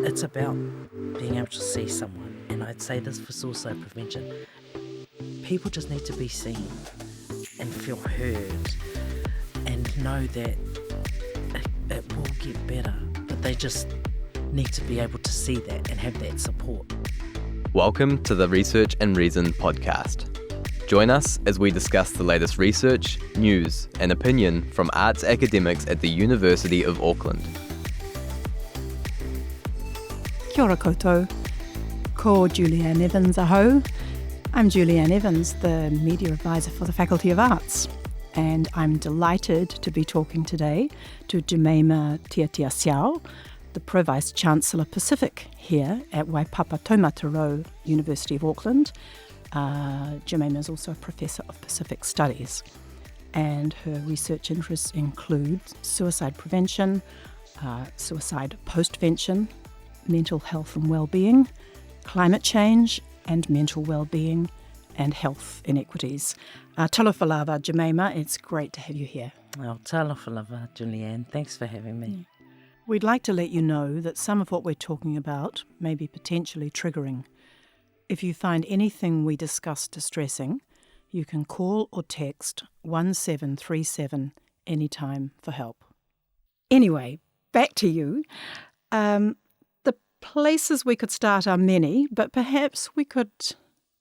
It's about being able to see someone, and I'd say this for suicide prevention. People just need to be seen and feel heard and know that it will get better, but they just need to be able to see that and have that support. Welcome to the Research and Reason podcast. Join us as we discuss the latest research, news, and opinion from arts academics at the University of Auckland. Kia ora koutou. Ko Julianne Evans aho. I'm Julianne Evans, the Media Advisor for the Faculty of Arts, and I'm delighted to be talking today to Jemaima Tiatia-Siau, the Pro Vice-Chancellor Pacific here at Waipapa Taumaturau, University of Auckland. Jemaima is also a Professor of Pacific Studies, and her research interests include suicide prevention, suicide postvention, mental health and well-being, climate change and mental well-being, and health inequities. Talofa lava, Jemaima, it's great to have you here. Oh, talofa lava, Julianne. Thanks for having me. We'd like to let you know that some of what we're talking about may be potentially triggering. If you find anything we discuss distressing, you can call or text 1737 anytime for help. Anyway, back to you. The places we could start are many, but perhaps we could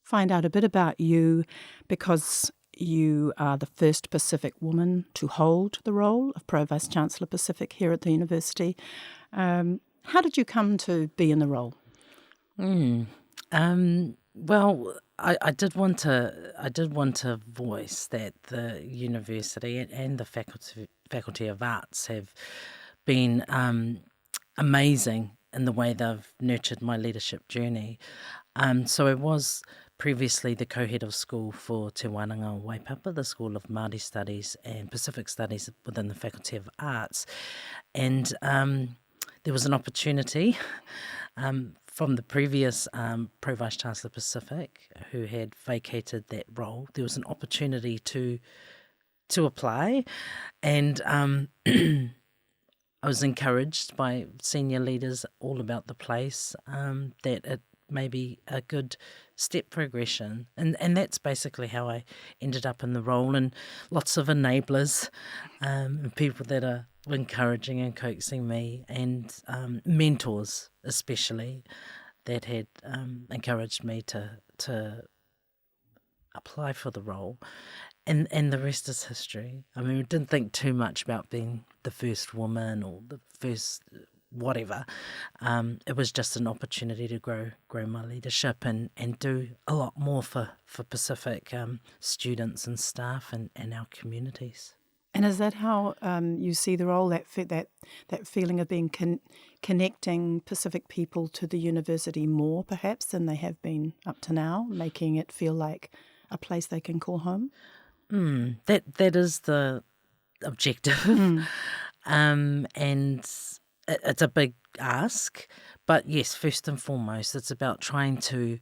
find out a bit about you because you are the first Pacific woman to hold the role of Pro Vice-Chancellor Pacific here at the university. How did you come to be in the role? Well, I did want to voice that the university and the Faculty of Arts have been amazing in the way they've nurtured my leadership journey. So I was previously the co-head of school for Te Wānanga Waipapa, the School of Māori Studies and Pacific Studies within the Faculty of Arts. And there was an opportunity from the previous Pro Vice-Chancellor Pacific, who had vacated that role. There was an opportunity to apply, and I was encouraged by senior leaders all about the place that it may be a good step progression. And that's basically how I ended up in the role, and lots of enablers, people that are encouraging and coaxing me, and mentors especially that had encouraged me to apply for the role. And the rest is history. I mean, I didn't think too much about being the first woman or the first whatever. It was just an opportunity to grow my leadership and do a lot more for Pacific students and staff and our communities. And is that how you see the role, that feeling of being connecting Pacific people to the university more, perhaps, than they have been up to now, making it feel like a place they can call home? That is the objective. And it's a big ask. But yes, first and foremost, it's about trying to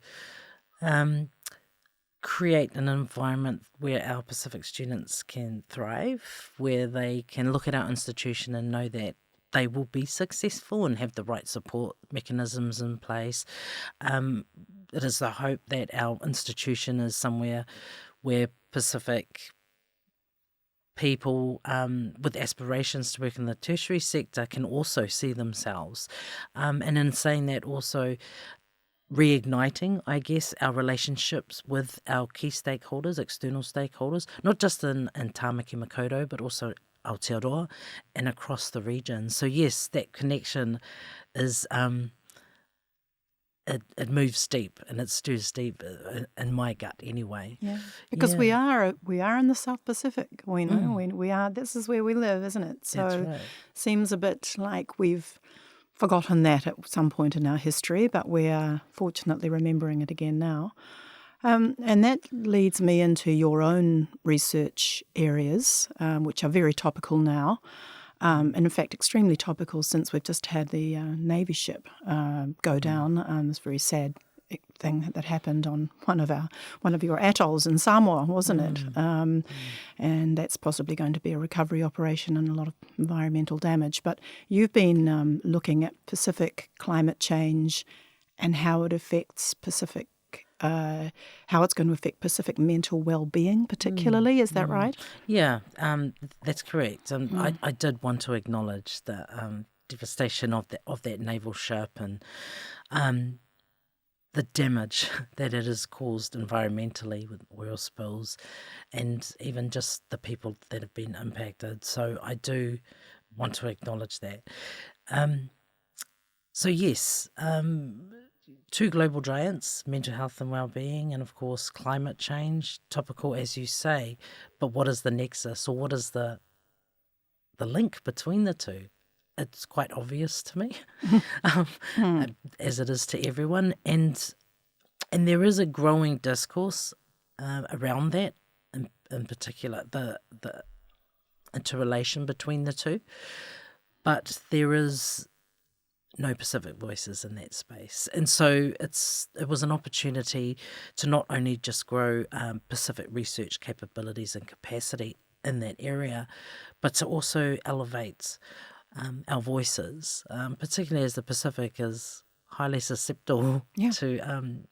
create an environment where our Pacific students can thrive, where they can look at our institution and know that they will be successful and have the right support mechanisms in place. It is the hope that our institution is somewhere where Pacific people with aspirations to work in the tertiary sector can also see themselves. And in saying that, also reigniting, I guess, our relationships with our key stakeholders, external stakeholders, not just in Tāmaki Makaurau, but also Aotearoa and across the region. So yes, that connection is it moves deep, and it stirs deep in my gut anyway. Yeah, because we are in the South Pacific. We know we are. This is where we live, isn't it? So That's right. Seems a bit like we've forgotten that at some point in our history, but we are fortunately remembering it again now. And that leads me into your own research areas, which are very topical now. And in fact, extremely topical since we've just had the Navy ship go down. It's very sad thing that happened on one of your atolls in Samoa, wasn't it? And that's possibly going to be a recovery operation and a lot of environmental damage. But you've been looking at Pacific climate change and how it affects Pacific. How it's going to affect Pacific mental well-being, particularly. Is that right? Yeah, that's correct. I did want to acknowledge the devastation of that naval ship and the damage that it has caused environmentally with oil spills, and even just the people that have been impacted. So I do want to acknowledge that. So yes. Two global giants, mental health and well-being, and of course climate change, topical as you say, but what is the nexus, or what is the link between the two? It's quite obvious to me, as it is to everyone, and there is a growing discourse around that, in particular the interrelation between the two, but there is no Pacific voices in that space. And so it was an opportunity to not only just grow Pacific research capabilities and capacity in that area, but to also elevate our voices, particularly as the Pacific is highly susceptible to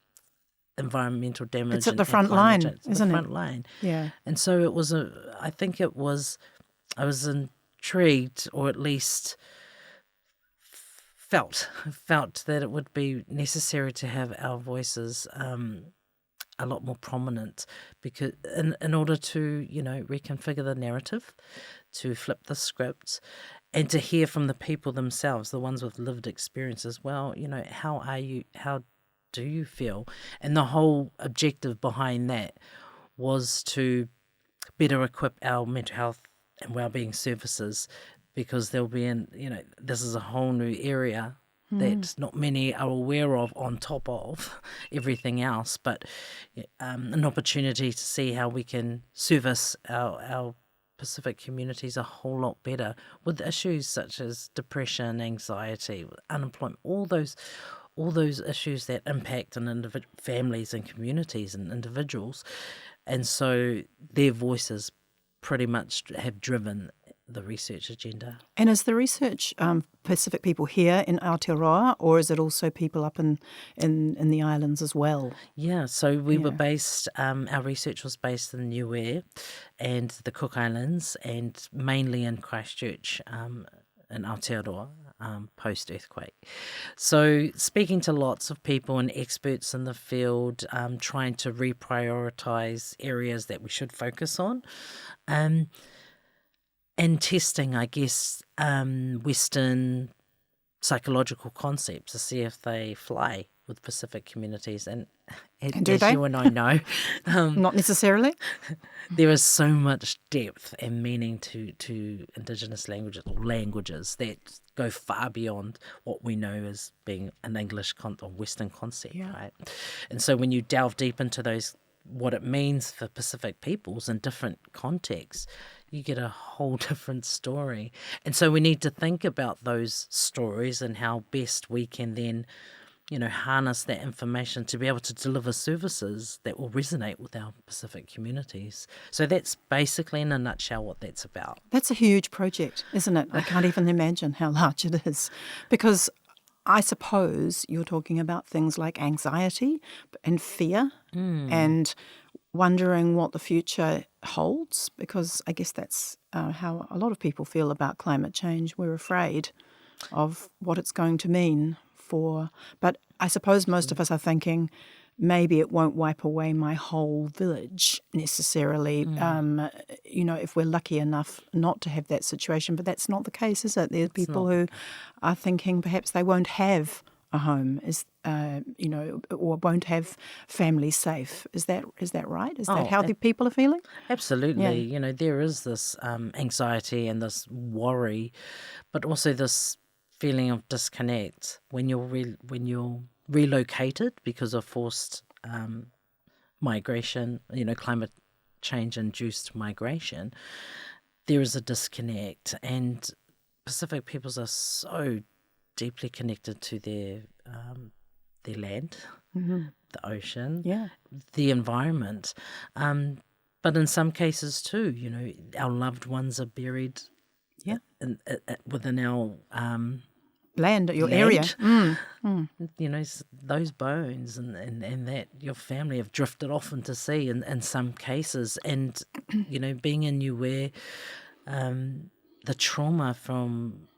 environmental damage. It's at the front line, isn't it? Front line. Yeah. And so I was intrigued, or at least felt that it would be necessary to have our voices a lot more prominent, because in order to reconfigure the narrative, to flip the script, and to hear from the people themselves, the ones with lived experience as well. How do you feel? And the whole objective behind that was to better equip our mental health and wellbeing services, because there'll be this is a whole new area that not many are aware of, on top of everything else, but an opportunity to see how we can service our Pacific communities a whole lot better with issues such as depression, anxiety, unemployment, all those issues that impact on families and communities and individuals. And so their voices pretty much have driven the research agenda. And is the research Pacific people here in Aotearoa, or is it also people up in the islands as well? Yeah, so we were based, our research was based in Niue and the Cook Islands, and mainly in Christchurch in Aotearoa post-earthquake. So speaking to lots of people and experts in the field, trying to reprioritise areas that we should focus on. And testing, I guess, Western psychological concepts to see if they fly with Pacific communities. And do as they? You and I know, Not necessarily. there is so much depth and meaning to Indigenous languages that go far beyond what we know as being an English or Western concept, right? And so when you delve deep into those, what it means for Pacific peoples in different contexts, you get a whole different story. And so we need to think about those stories and how best we can then, harness that information to be able to deliver services that will resonate with our Pacific communities. So that's basically, in a nutshell, what that's about. That's a huge project, isn't it? I can't even imagine how large it is. Because I suppose you're talking about things like anxiety and fear and wondering what the future holds, because I guess that's how a lot of people feel about climate change. We're afraid of what it's going to mean but I suppose most of us are thinking maybe it won't wipe away my whole village necessarily, if we're lucky enough not to have that situation. But that's not the case, is it? There's people who are thinking perhaps they won't have a home, or won't have families safe. Is that right? Is that how the people are feeling? Absolutely. Yeah. There is this anxiety and this worry, but also this feeling of disconnect when you're relocated because of forced migration, climate change induced migration. There is a disconnect, and Pacific peoples are so deeply connected to their land, the ocean, Yeah. the environment. But in some cases too, our loved ones are buried Yeah. within our Land, your land. area. Those bones and that your family have drifted off into sea in some cases. And, being in Niue, the trauma from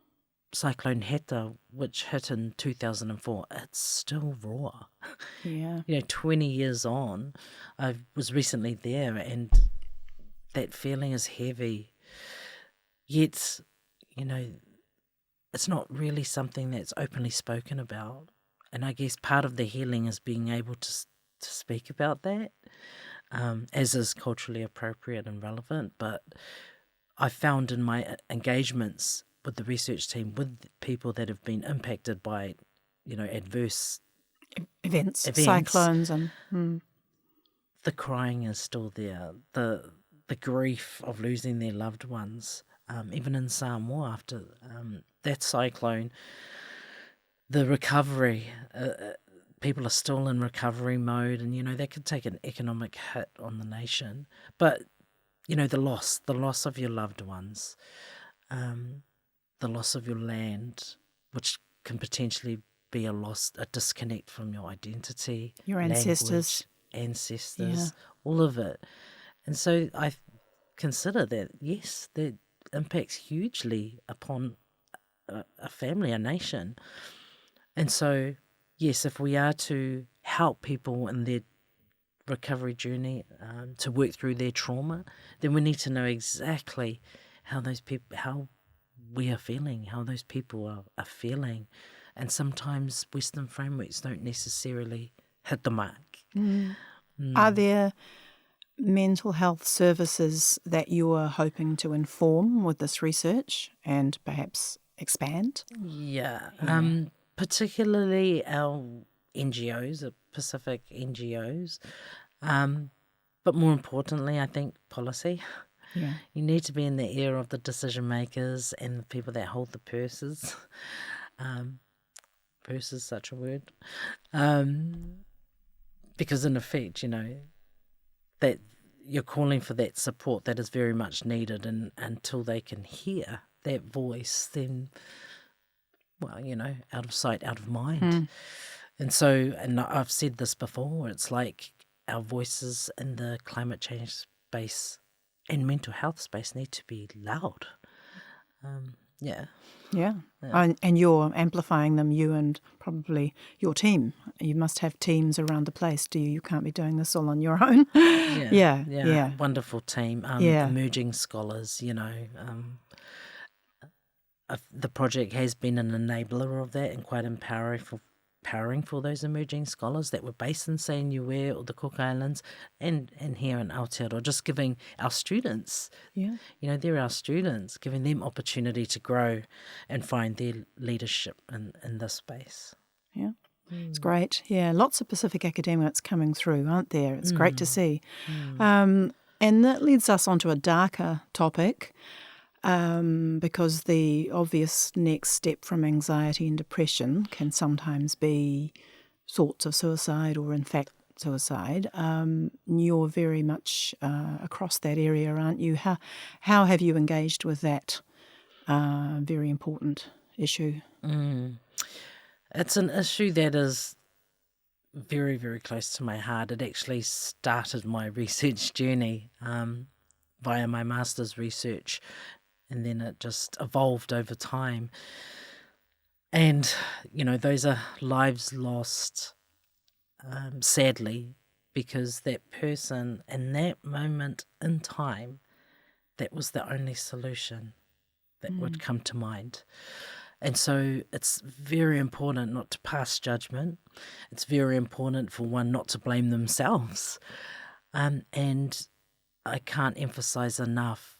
Cyclone Heta, which hit in 2004, it's still raw. Yeah. 20 years on, I was recently there, and that feeling is heavy. Yet, it's not really something that's openly spoken about. And I guess part of the healing is being able to speak about that, as is culturally appropriate and relevant. But I found in my engagements with the research team, with people that have been impacted by, adverse Events, cyclones, and the crying is still there. The grief of losing their loved ones, even in Samoa after that cyclone, the recovery. People are still in recovery mode, and that could take an economic hit on the nation. But the loss of your loved ones, the loss of your land, which can potentially be a disconnect from your identity, your ancestors, all of it. And so I consider that, yes, that impacts hugely upon a family, a nation. And so, yes, if we are to help people in their recovery journey, to work through their trauma, then we need to know exactly how we are feeling, how those people are feeling. And sometimes Western frameworks don't necessarily hit the mark. Are there mental health services that you are hoping to inform with this research and perhaps expand? Yeah. Particularly our NGOs, Pacific NGOs, but more importantly, I think policy. Yeah. You need to be in the ear of the decision makers and the people that hold the purses. Purse is such a word. Because in effect, that you're calling for that support that is very much needed, and until they can hear that voice, then, out of sight, out of mind. And so, and I've said this before, it's like our voices in the climate change space and mental health space need to be loud. Yeah. And you're amplifying them, you and probably your team. You must have teams around the place, do you? You can't be doing this all on your own. Yeah. Wonderful team. Emerging scholars, the project has been an enabler of that and quite empowering for those emerging scholars that were based in, say, Niue or the Cook Islands and here in Aotearoa, just giving our students, they're our students, giving them opportunity to grow and find their leadership in this space. Yeah. It's great. Yeah, lots of Pacific academics coming through, aren't there? It's great to see. And that leads us onto a darker topic, because the obvious next step from anxiety and depression can sometimes be thoughts of suicide or, in fact, suicide. You're very much across that area, aren't you? How have you engaged with that very important issue? It's an issue that is very, very close to my heart. It actually started my research journey via my master's research, and then it just evolved over time. And, those are lives lost, sadly, because that person in that moment in time, that was the only solution that would come to mind. And so it's very important not to pass judgment. It's very important for one not to blame themselves. And I can't emphasize enough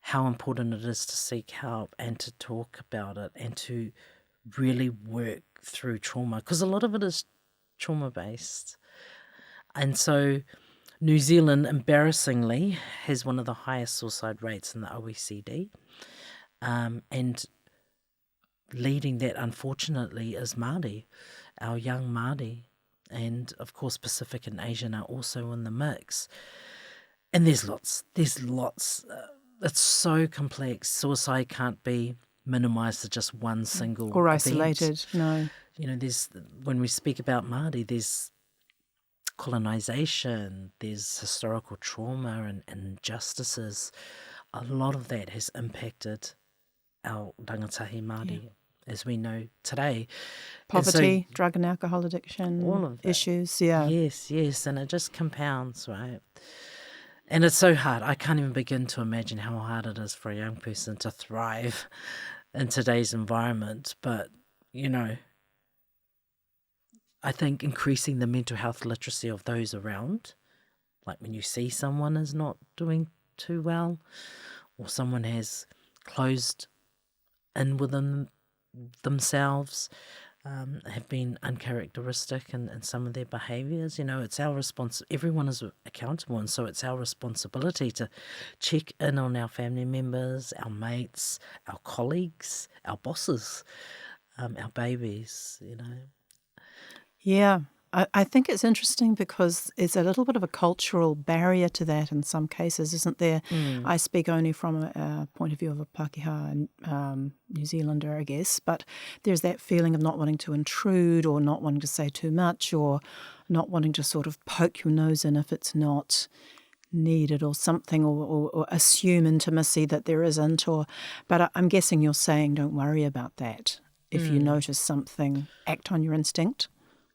how important it is to seek help and to talk about it and to really work through trauma, because a lot of it is trauma-based. And so New Zealand, embarrassingly, has one of the highest suicide rates in the OECD. And leading that, unfortunately, is Māori, our young Māori and of course Pacific and Asian are also in the mix. And there's lots. It's so complex. Suicide can't be minimised to just one single Or event. isolated, no. There's, when we speak about Māori, there's colonisation, there's historical trauma and injustices. A lot of that has impacted our rangatahi Māori, as we know today. Poverty, drug and alcohol addiction, all of that. issues, yeah. Yes, and it just compounds, right? And it's so hard. I can't even begin to imagine how hard it is for a young person to thrive in today's environment. But, I think increasing the mental health literacy of those around, like when you see someone is not doing too well, or someone has closed in within themselves, have been uncharacteristic in some of their behaviours. It's our everyone is accountable, and so it's our responsibility to check in on our family members, our mates, our colleagues, our bosses, our babies, Yeah, I think it's interesting because there's a little bit of a cultural barrier to that in some cases, isn't there? I speak only from a point of view of a Pākehā New Zealander, I guess, but there's that feeling of not wanting to intrude or not wanting to say too much or not wanting to sort of poke your nose in if it's not needed or something, or assume intimacy that there isn't. But I'm guessing you're saying don't worry about that. If you notice something, act on your instinct.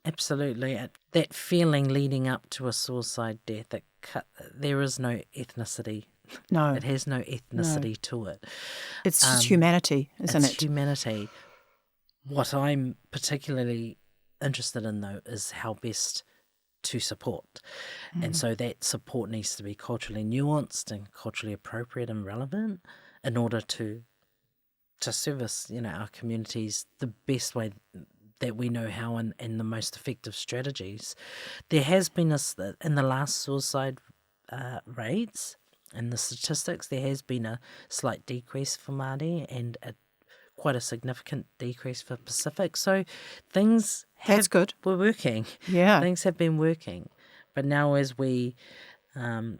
Absolutely. That feeling leading up to a suicide death, there is no ethnicity. No. It has no ethnicity to it. It's just humanity, isn't it? It's humanity. What I'm particularly interested in, though, is how best to support. And so that support needs to be culturally nuanced and culturally appropriate and relevant in order to service, our communities the best way that we know how, and the most effective strategies. There has been in the last suicide rates and the statistics, there has been a slight decrease for Māori and quite a significant decrease for Pacific. So things That's good. were working. Yeah. Things have been working. But now as we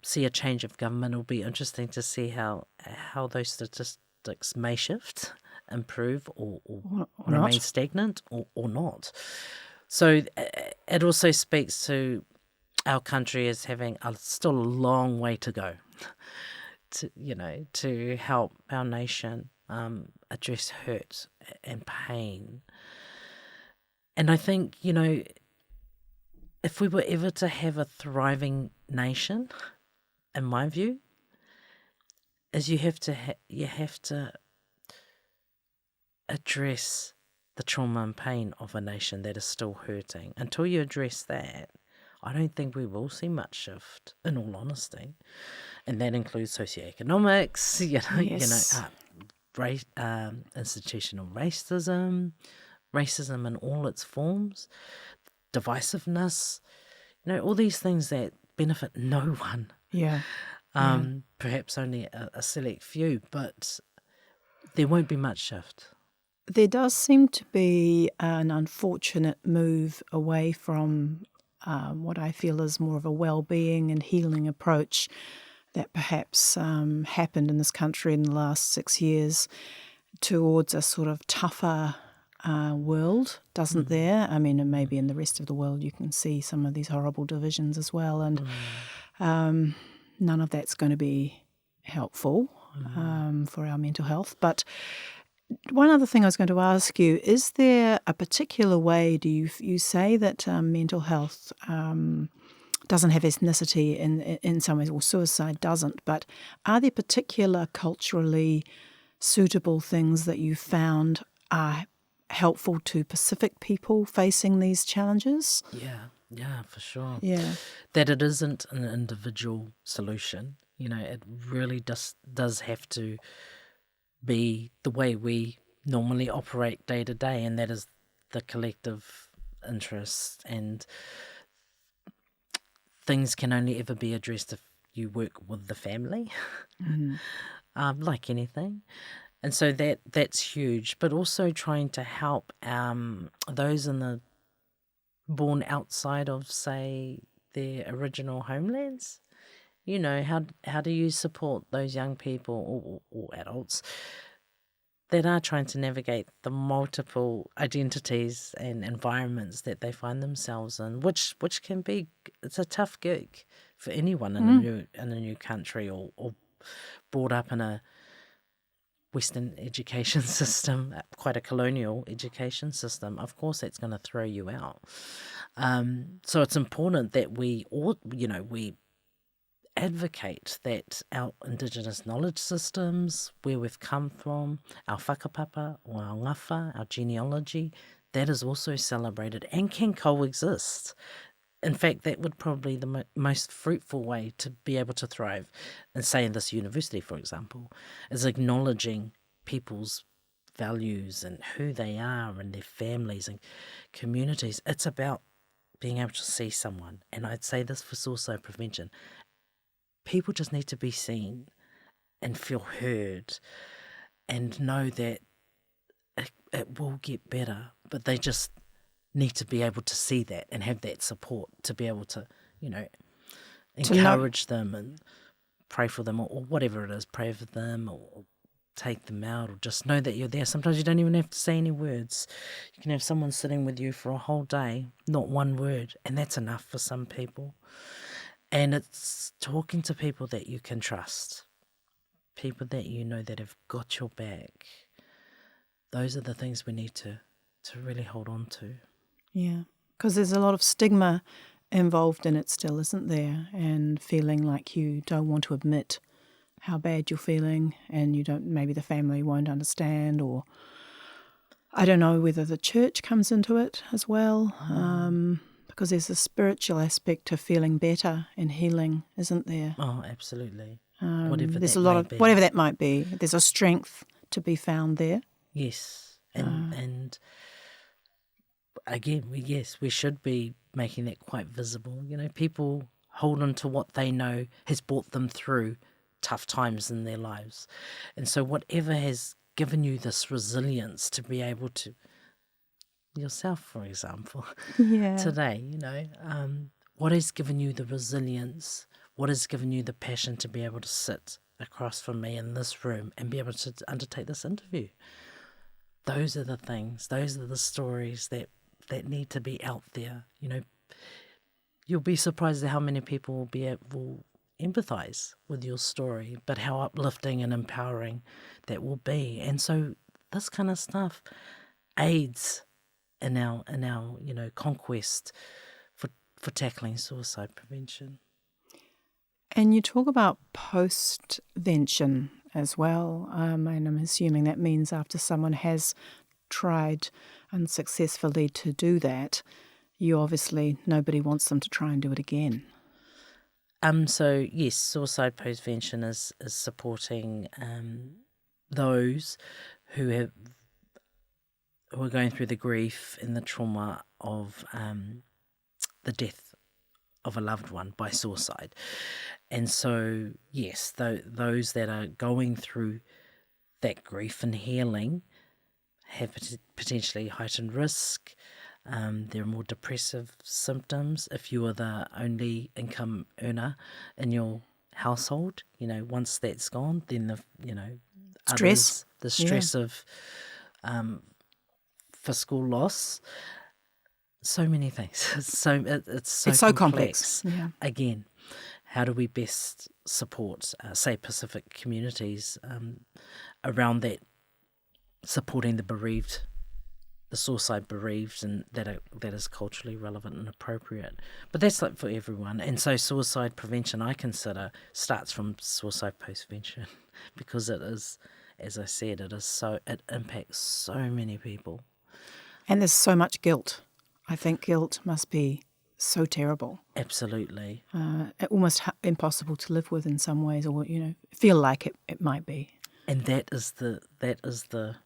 see a change of government, it'll be interesting to see how those statistics may shift, improve or remain not. stagnant or not. So it also speaks to our country as having still a long way to go to help our nation address hurt and pain. And I think, if we were ever to have a thriving nation, in my view, is you have to address the trauma and pain of a nation that is still hurting. Until you address that, I don't think we will see much shift, in all honesty. And that includes socioeconomics, institutional racism in all its forms, divisiveness, all these things that benefit no one. Yeah. Perhaps only a select few, but there won't be much shift. There does seem to be an unfortunate move away from what I feel is more of a well-being and healing approach that perhaps happened in this country in the last 6 years towards a sort of tougher world, doesn't there? I mean, and maybe in the rest of the world you can see some of these horrible divisions as well, and none of that's going to be helpful for our mental health. But one other thing I was going to ask you, is there a particular way, do you say that mental health doesn't have ethnicity in some ways, or suicide doesn't, but are there particular culturally suitable things that you found are helpful to Pacific people facing these challenges? Yeah, for sure. Yeah. That it isn't an individual solution. It really does have to be the way we normally operate day to day, and that is the collective interest, and things can only ever be addressed if you work with the family, like anything. And so that's huge, but also trying to help those in the born outside of, say, their original homelands. How do you support those young people or adults that are trying to navigate the multiple identities and environments that they find themselves in, which can be, it's a tough gig for anyone in a new country or brought up in a Western education system, quite a colonial education system. Of course, that's going to throw you out. So it's important that we advocate that our Indigenous knowledge systems, where we've come from, our whakapapa or our ngafa, our genealogy, that is also celebrated and can coexist. In fact, that would probably be the most fruitful way to be able to thrive, and say in this university, for example, is acknowledging people's values and who they are and their families and communities. It's about being able to see someone, and I'd say this for suicide prevention. People just need to be seen and feel heard and know that it will get better, but they just need to be able to see that and have that support to be able to, encourage them and pray for them or whatever it is, pray for them or take them out or just know that you're there. Sometimes you don't even have to say any words. You can have someone sitting with you for a whole day, not one word, and that's enough for some people. And it's talking to people that you can trust, people that you know that have got your back. Those are the things we need to really hold on to. Yeah, because there's a lot of stigma involved in it still, isn't there? And feeling like you don't want to admit how bad you're feeling, and maybe the family won't understand, or I don't know whether the church comes into it as well. Because there's a spiritual aspect to feeling better and healing, isn't there? Oh, absolutely. Whatever that might be. There's a strength to be found there. Yes, and again, we should be making that quite visible. People hold on to what they know has brought them through tough times in their lives, and so whatever has given you this resilience to be able to. Yourself, for example, today, what has given you the resilience? What has given you the passion to be able to sit across from me in this room and be able to undertake this interview? Those are the things, those are the stories that need to be out there. You'll be surprised at how many people will empathise with your story, but how uplifting and empowering that will be. And so this kind of stuff aids in our conquest for tackling suicide prevention. And you talk about post-vention as well, and I'm assuming that means after someone has tried unsuccessfully to do that, nobody wants them to try and do it again. So yes, suicide post-vention is supporting those who are going through the grief and the trauma of the death of a loved one by suicide. And so, yes, those that are going through that grief and healing have potentially heightened risk. There are more depressive symptoms if you are the only income earner in your household. Once that's gone, then the stress of fiscal loss, so many things. It's so complex. Yeah. Again, how do we best support, say, Pacific communities around that, supporting the bereaved, the suicide bereaved, and that is culturally relevant and appropriate. But that's like for everyone. And so suicide prevention, I consider, starts from suicide postvention because it is, as I said, it impacts so many people. And there's so much guilt. I think guilt must be so terrible. Absolutely. Almost impossible to live with in some ways, or feel like it might be. And that is the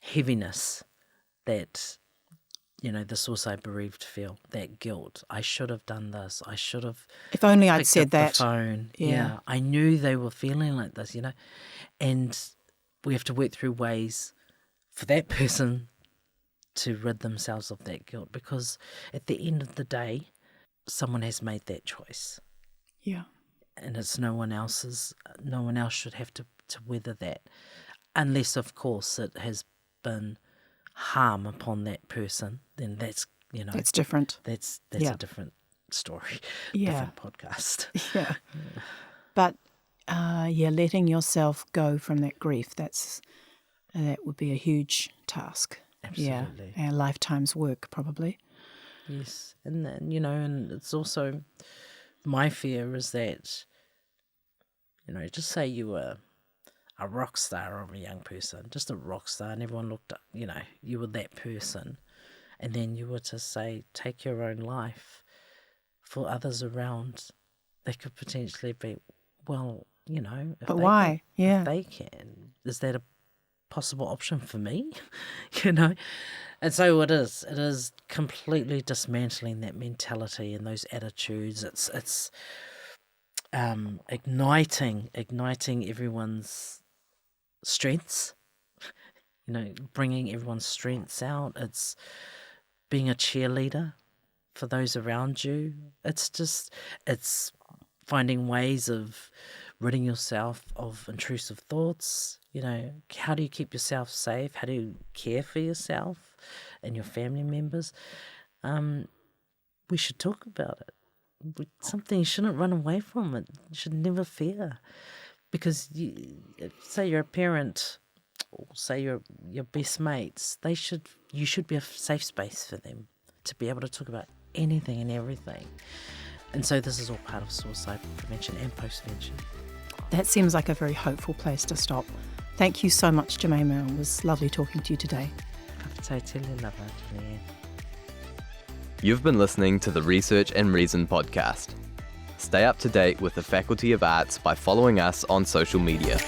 heaviness that the suicide bereaved feel. That guilt. I should have done this. I should have. If only I'd said that. The phone. Yeah. I knew they were feeling like this. And we have to work through ways for that person to rid themselves of that guilt, because at the end of the day, someone has made that choice. Yeah. And it's no one else should have to weather that, unless, of course, it has been harm upon that person. Then that's, That's different. That's Yeah. a different story, Yeah. different podcast. Yeah. But letting yourself go from that grief, that would be a huge task. Absolutely. Yeah. A lifetime's work, probably. Yes. And then, and it's also, my fear is that, just say you were a rock star of a young person, just a rock star, and everyone looked up, you were that person, and then you were to say, take your own life. For others around, they could potentially be, well, if But they why? If they can, is that a possible option for me? And so it is completely dismantling that mentality and those attitudes. It's igniting everyone's strengths, bringing everyone's strengths out. It's being a cheerleader for those around you. It's finding ways of ridding yourself of intrusive thoughts. How do you keep yourself safe? How do you care for yourself and your family members? We should talk about it. Something you shouldn't run away from it. You should never fear. Because say you're a parent, or say your best mates, you should be a safe space for them to be able to talk about anything and everything. And so this is all part of suicide prevention and postvention. That seems like a very hopeful place to stop. Thank you so much, Jemaima. It was lovely talking to you today. You've been listening to the Research and Reason podcast. Stay up to date with the Faculty of Arts by following us on social media.